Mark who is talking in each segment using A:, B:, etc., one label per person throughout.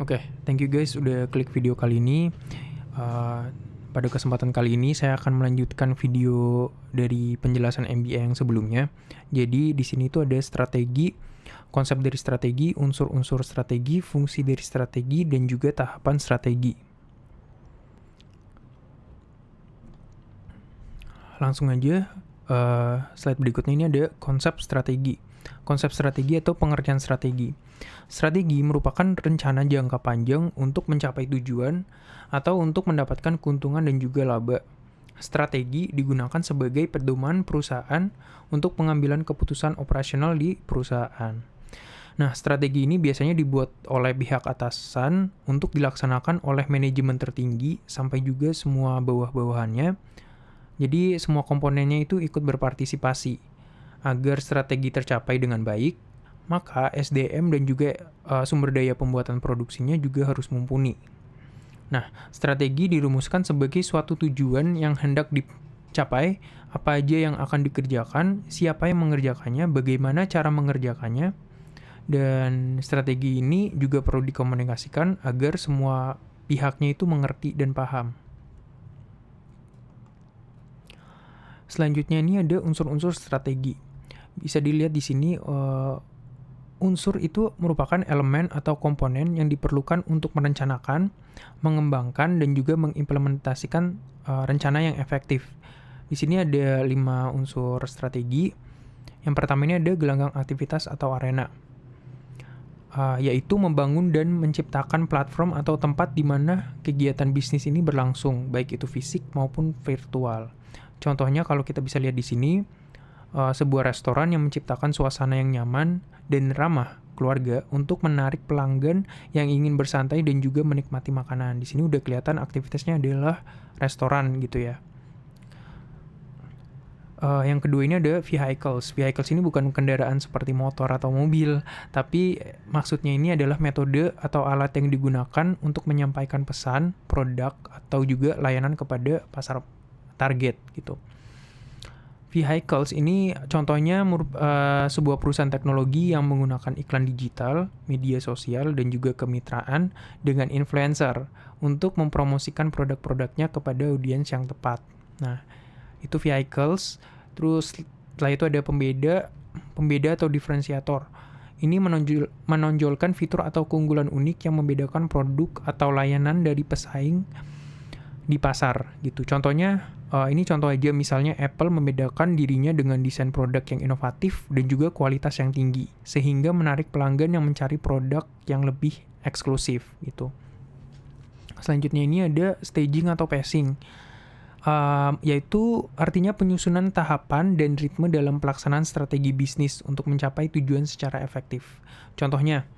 A: Oke, thank you guys udah klik video kali ini. Uh, Pada kesempatan kali ini saya akan melanjutkan video dari penjelasan MBA yang sebelumnya. Jadi di sini tuh ada strategi, konsep dari strategi, unsur-unsur strategi, fungsi dari strategi, dan juga tahapan strategi. Langsung aja, slide berikutnya ini ada konsep strategi. Konsep strategi atau pengertian strategi. Strategi merupakan rencana jangka panjang untuk mencapai tujuan atau untuk mendapatkan keuntungan dan juga laba. Strategi digunakan sebagai pedoman perusahaan untuk pengambilan keputusan operasional di perusahaan. Nah, strategi ini biasanya dibuat oleh pihak atasan untuk dilaksanakan oleh manajemen tertinggi sampai juga semua bawah-bawahannya. Jadi, semua komponennya itu ikut berpartisipasi. Agar strategi tercapai dengan baik, maka SDM dan juga sumber daya pembuatan produksinya juga harus mumpuni. Nah, strategi dirumuskan sebagai suatu tujuan yang hendak dicapai, apa aja yang akan dikerjakan, siapa yang mengerjakannya, bagaimana cara mengerjakannya, dan strategi ini juga perlu dikomunikasikan agar semua pihaknya itu mengerti dan paham. Selanjutnya ini ada unsur-unsur strategi. Bisa dilihat di sini unsur itu merupakan elemen atau komponen yang diperlukan untuk merencanakan, mengembangkan, dan juga mengimplementasikan rencana yang efektif. Di sini ada 5 unsur strategi. Yang pertama ini ada gelanggang aktivitas atau arena, yaitu membangun dan menciptakan platform atau tempat di mana kegiatan bisnis ini berlangsung, baik itu fisik maupun virtual. Contohnya kalau kita bisa lihat di sini, sebuah restoran yang menciptakan suasana yang nyaman dan ramah keluarga untuk menarik pelanggan yang ingin bersantai dan juga menikmati makanan. Di sini udah kelihatan aktivitasnya adalah restoran gitu ya. Yang kedua ini ada vehicles. Vehicles ini bukan kendaraan seperti motor atau mobil, tapi maksudnya ini adalah metode atau alat yang digunakan untuk menyampaikan pesan, produk, atau juga layanan kepada pasar target gitu. Vehicles ini contohnya sebuah perusahaan teknologi yang menggunakan iklan digital, media sosial, dan juga kemitraan dengan influencer untuk mempromosikan produk-produknya kepada audiens yang tepat. Nah, itu vehicles. Terus setelah itu ada pembeda atau diferensiator. Ini menonjolkan fitur atau keunggulan unik yang membedakan produk atau layanan dari pesaing di pasar gitu. Contohnya ini contoh aja, misalnya Apple membedakan dirinya dengan desain produk yang inovatif dan juga kualitas yang tinggi sehingga menarik pelanggan yang mencari produk yang lebih eksklusif gitu. Selanjutnya ini ada staging atau pacing, yaitu artinya penyusunan tahapan dan ritme dalam pelaksanaan strategi bisnis untuk mencapai tujuan secara efektif. Contohnya,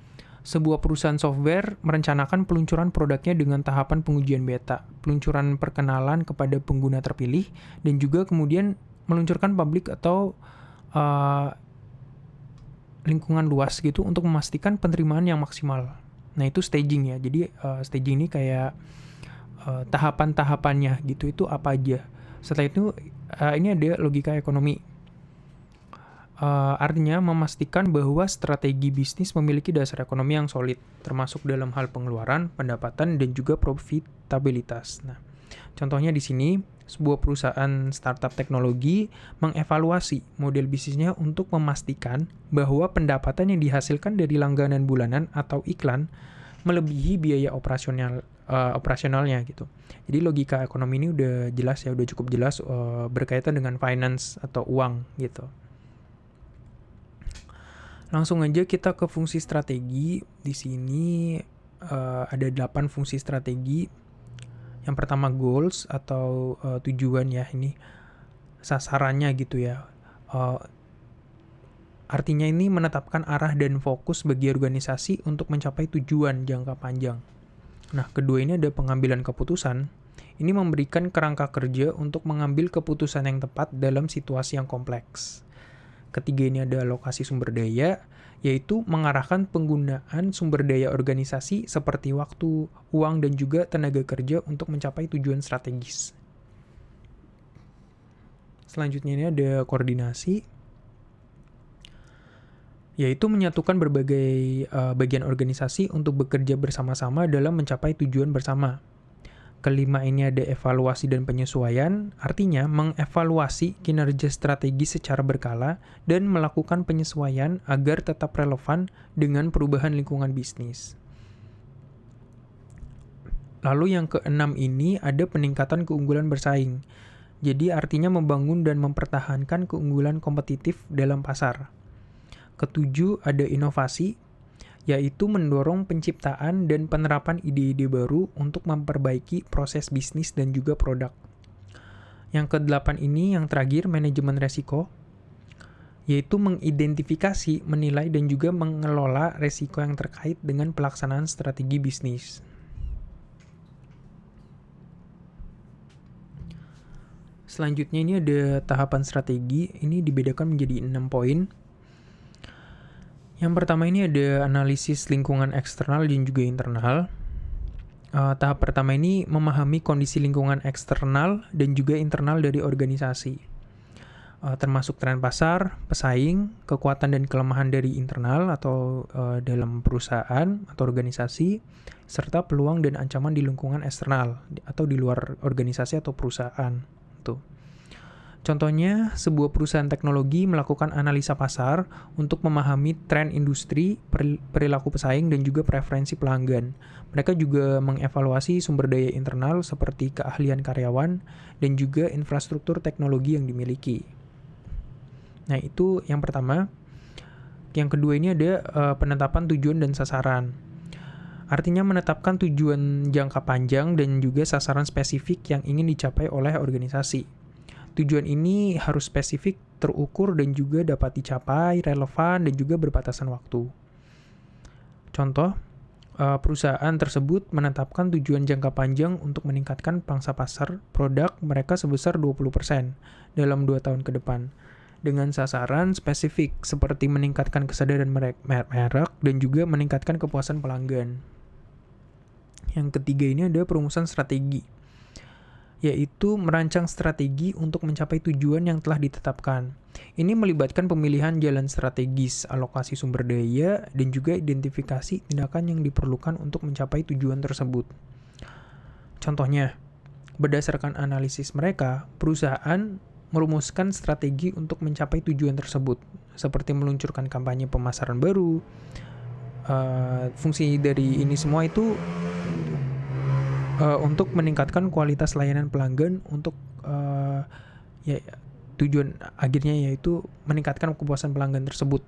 A: sebuah perusahaan software merencanakan peluncuran produknya dengan tahapan pengujian beta, peluncuran perkenalan kepada pengguna terpilih, dan juga kemudian meluncurkan publik atau lingkungan luas gitu untuk memastikan penerimaan yang maksimal. Nah, itu staging ya. Jadi staging ini kayak tahapan-tahapannya gitu, itu apa aja. Setelah itu ini ada logika ekonomi. Artinya memastikan bahwa strategi bisnis memiliki dasar ekonomi yang solid, termasuk dalam hal pengeluaran, pendapatan, dan juga profitabilitas. Nah, contohnya di sini, sebuah perusahaan startup teknologi mengevaluasi model bisnisnya untuk memastikan bahwa pendapatan yang dihasilkan dari langganan bulanan atau iklan melebihi biaya operasionalnya gitu. Jadi logika ekonomi ini udah jelas ya, udah cukup jelas berkaitan dengan finance atau uang gitu. Langsung aja kita ke fungsi strategi. Di sini ada 8 fungsi strategi. Yang pertama goals atau tujuan ya, ini sasarannya gitu ya. Artinya ini menetapkan arah dan fokus bagi organisasi untuk mencapai tujuan jangka panjang. Nah, kedua ini ada pengambilan keputusan. Ini memberikan kerangka kerja untuk mengambil keputusan yang tepat dalam situasi yang kompleks. Ketiga ini ada alokasi sumber daya, yaitu mengarahkan penggunaan sumber daya organisasi seperti waktu, uang, dan juga tenaga kerja untuk mencapai tujuan strategis. Selanjutnya ini ada koordinasi. yaitu menyatukan berbagai bagian organisasi untuk bekerja bersama-sama dalam mencapai tujuan bersama. Kelima ini ada evaluasi dan penyesuaian, artinya mengevaluasi kinerja strategi secara berkala dan melakukan penyesuaian agar tetap relevan dengan perubahan lingkungan bisnis. Lalu yang keenam ini ada peningkatan keunggulan bersaing. Jadi artinya membangun dan mempertahankan keunggulan kompetitif dalam pasar. Ketujuh ada inovasi, yaitu mendorong penciptaan dan penerapan ide-ide baru untuk memperbaiki proses bisnis dan juga produk. Yang kedelapan ini yang terakhir manajemen resiko, yaitu mengidentifikasi, menilai, dan juga mengelola resiko yang terkait dengan pelaksanaan strategi bisnis. Selanjutnya ini ada tahapan strategi, ini dibedakan menjadi 6 poin. Yang pertama ini ada analisis lingkungan eksternal dan juga internal. Tahap pertama ini memahami kondisi lingkungan eksternal dan juga internal dari organisasi, termasuk tren pasar, pesaing, kekuatan dan kelemahan dari internal atau dalam perusahaan atau organisasi, serta peluang dan ancaman di lingkungan eksternal atau di luar organisasi atau perusahaan. Tuh. Contohnya, sebuah perusahaan teknologi melakukan analisa pasar untuk memahami tren industri, perilaku pesaing, dan juga preferensi pelanggan. Mereka juga mengevaluasi sumber daya internal seperti keahlian karyawan dan juga infrastruktur teknologi yang dimiliki. Nah, itu yang pertama. Yang kedua ini ada penetapan tujuan dan sasaran. Artinya menetapkan tujuan jangka panjang dan juga sasaran spesifik yang ingin dicapai oleh organisasi. Tujuan ini harus spesifik, terukur, dan juga dapat dicapai, relevan, dan juga berbatasan waktu. Contoh, perusahaan tersebut menetapkan tujuan jangka panjang untuk meningkatkan pangsa pasar produk mereka sebesar 20% dalam 2 tahun ke depan, dengan sasaran spesifik seperti meningkatkan kesadaran merek dan juga meningkatkan kepuasan pelanggan. Yang ketiga ini ada perumusan strategi, yaitu merancang strategi untuk mencapai tujuan yang telah ditetapkan. Ini melibatkan pemilihan jalan strategis, alokasi sumber daya, dan juga identifikasi tindakan yang diperlukan untuk mencapai tujuan tersebut. Contohnya, berdasarkan analisis mereka, perusahaan merumuskan strategi untuk mencapai tujuan tersebut, seperti meluncurkan kampanye pemasaran baru. Fungsi dari ini semua itu untuk meningkatkan kualitas layanan pelanggan untuk tujuan akhirnya yaitu meningkatkan kepuasan pelanggan tersebut.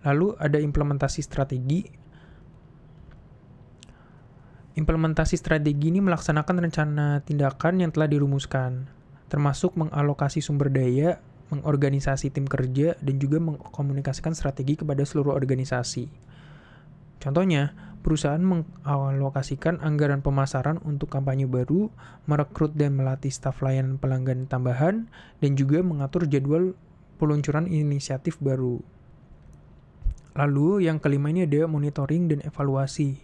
A: Lalu ada implementasi strategi. Implementasi strategi ini melaksanakan rencana tindakan yang telah dirumuskan, termasuk mengalokasi sumber daya, mengorganisasi tim kerja, dan juga mengkomunikasikan strategi kepada seluruh organisasi. Contohnya, perusahaan mengalokasikan anggaran pemasaran untuk kampanye baru, merekrut dan melatih staf layanan pelanggan tambahan, dan juga mengatur jadwal peluncuran inisiatif baru. Lalu yang kelima ini ada monitoring dan evaluasi,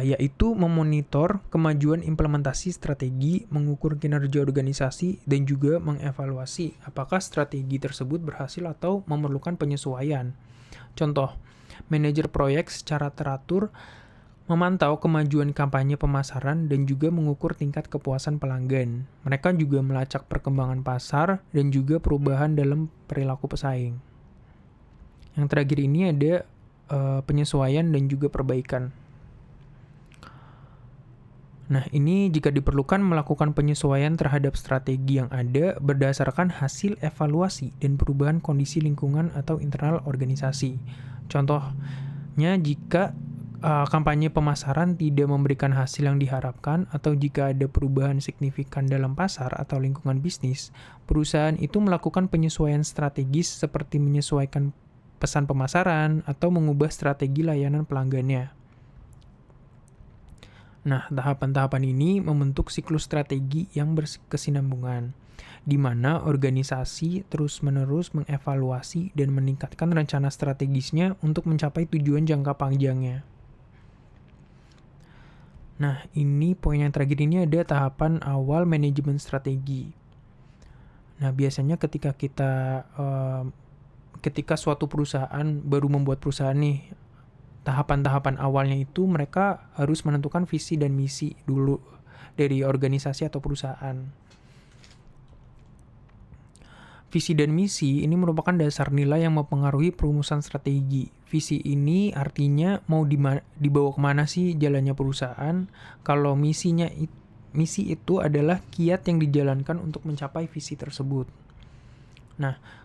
A: yaitu memonitor kemajuan implementasi strategi, mengukur kinerja organisasi, dan juga mengevaluasi apakah strategi tersebut berhasil atau memerlukan penyesuaian. Contoh, manajer proyek secara teratur memantau kemajuan kampanye pemasaran dan juga mengukur tingkat kepuasan pelanggan. Mereka juga melacak perkembangan pasar dan juga perubahan dalam perilaku pesaing. Yang terakhir ini ada penyesuaian dan juga perbaikan. Nah, ini jika diperlukan melakukan penyesuaian terhadap strategi yang ada berdasarkan hasil evaluasi dan perubahan kondisi lingkungan atau internal organisasi. Contohnya, jika kampanye pemasaran tidak memberikan hasil yang diharapkan atau jika ada perubahan signifikan dalam pasar atau lingkungan bisnis, perusahaan itu melakukan penyesuaian strategis seperti menyesuaikan pesan pemasaran atau mengubah strategi layanan pelanggannya. Nah, tahapan-tahapan ini membentuk siklus strategi yang berkesinambungan, di mana organisasi terus-menerus mengevaluasi dan meningkatkan rencana strategisnya untuk mencapai tujuan jangka panjangnya. Nah, ini poin yang terakhir ini ada tahapan awal manajemen strategi. Nah, biasanya ketika kita ketika suatu perusahaan baru membuat perusahaan nih, tahapan-tahapan awalnya itu mereka harus menentukan visi dan misi dulu dari organisasi atau perusahaan. Visi dan misi ini merupakan dasar nilai yang mempengaruhi perumusan strategi. Visi ini artinya mau dibawa kemana sih jalannya perusahaan. Kalau misi itu adalah kiat yang dijalankan untuk mencapai visi tersebut. Nah,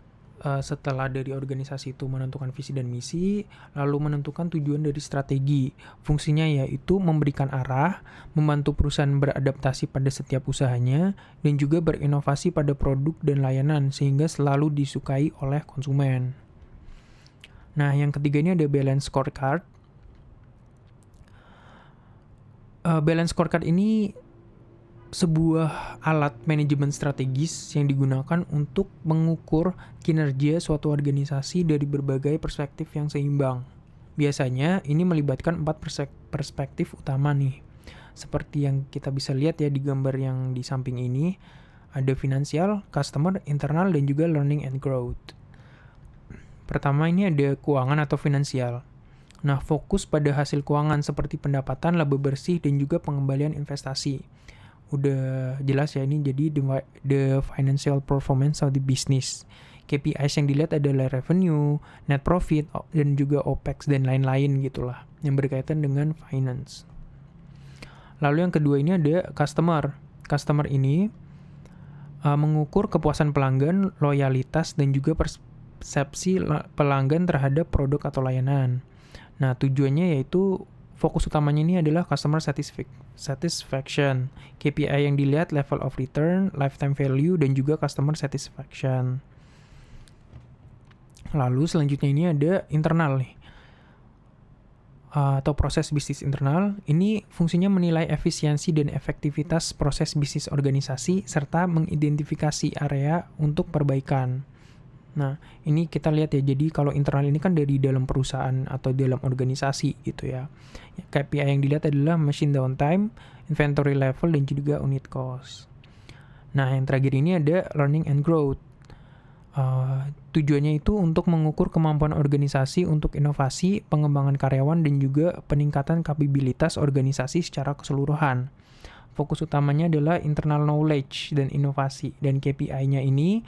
A: setelah dari organisasi itu menentukan visi dan misi, lalu menentukan tujuan dari strategi. Fungsinya yaitu memberikan arah, membantu perusahaan beradaptasi pada setiap usahanya, dan juga berinovasi pada produk dan layanan sehingga selalu disukai oleh konsumen. Nah, yang ketiga ini ada balance scorecard. Balance scorecard ini sebuah alat manajemen strategis yang digunakan untuk mengukur kinerja suatu organisasi dari berbagai perspektif yang seimbang. Biasanya ini melibatkan 4 perspektif utama nih. Seperti yang kita bisa lihat ya di gambar yang di samping ini, ada finansial, customer, internal, dan juga learning and growth. Pertama ini ada keuangan atau finansial. Nah, fokus pada hasil keuangan seperti pendapatan, laba bersih, dan juga pengembalian investasi. Udah jelas ya ini, jadi the financial performance of the business. KPIs yang dilihat adalah revenue, net profit, dan juga OPEX dan lain-lain gitulah yang berkaitan dengan finance. Lalu yang kedua ini ada customer. Customer ini mengukur kepuasan pelanggan, loyalitas, dan juga persepsi pelanggan terhadap produk atau layanan. Nah, tujuannya yaitu fokus utamanya ini adalah customer satisfaction. KPI yang dilihat level of return, lifetime value, dan juga customer satisfaction. Lalu selanjutnya ini ada internal nih, atau proses bisnis internal. Ini fungsinya menilai efisiensi dan efektivitas proses bisnis organisasi serta mengidentifikasi area untuk perbaikan. Nah, ini kita lihat ya, jadi kalau internal ini kan dari dalam perusahaan atau dalam organisasi gitu ya. KPI yang dilihat adalah machine downtime, inventory level, dan juga unit cost. Nah, yang terakhir ini ada learning and growth. Tujuannya itu untuk mengukur kemampuan organisasi untuk inovasi, pengembangan karyawan, dan juga peningkatan kapabilitas organisasi secara keseluruhan. Fokus utamanya adalah internal knowledge dan inovasi, dan KPI-nya ini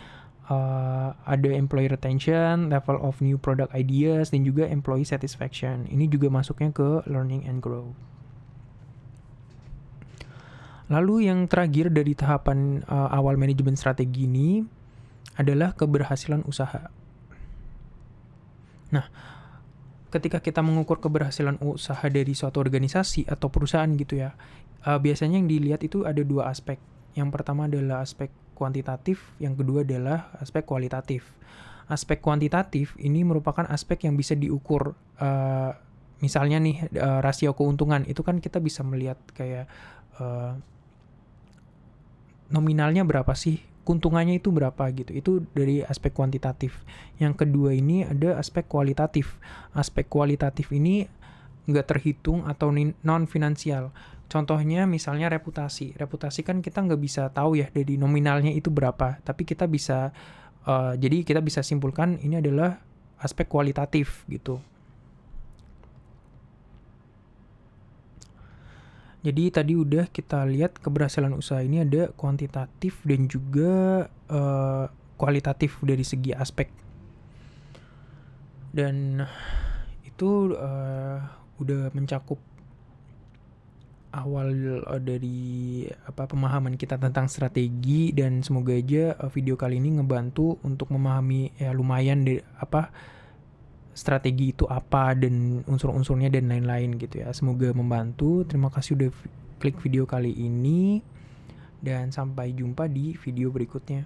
A: ada employee retention, level of new product ideas, dan juga employee satisfaction. Ini juga masuknya ke learning and growth. Lalu yang terakhir dari tahapan awal manajemen strategi ini adalah keberhasilan usaha. Nah, ketika kita mengukur keberhasilan usaha dari suatu organisasi atau perusahaan gitu ya, biasanya yang dilihat itu ada 2 aspek. Yang pertama adalah aspek kuantitatif, yang kedua adalah aspek kualitatif. Aspek kuantitatif ini merupakan aspek yang bisa diukur. Misalnya nih, rasio keuntungan, itu kan kita bisa melihat kayak nominalnya berapa sih, keuntungannya itu berapa gitu. Itu dari aspek kuantitatif. Yang kedua ini ada aspek kualitatif. Aspek kualitatif ini nggak terhitung atau non-finansial. Contohnya misalnya reputasi. Reputasi kan kita nggak bisa tahu ya dari nominalnya itu berapa. Tapi kita bisa, jadi kita bisa simpulkan ini adalah aspek kualitatif gitu. Jadi tadi udah kita lihat keberhasilan usaha ini ada kuantitatif dan juga kualitatif dari segi aspek. Dan itu udah mencakup awal dari pemahaman kita tentang strategi, dan semoga aja video kali ini ngebantu untuk memahami ya lumayan strategi itu apa dan unsur-unsurnya dan lain-lain gitu ya. Semoga membantu. Terima kasih udah klik video kali ini dan sampai jumpa di video berikutnya.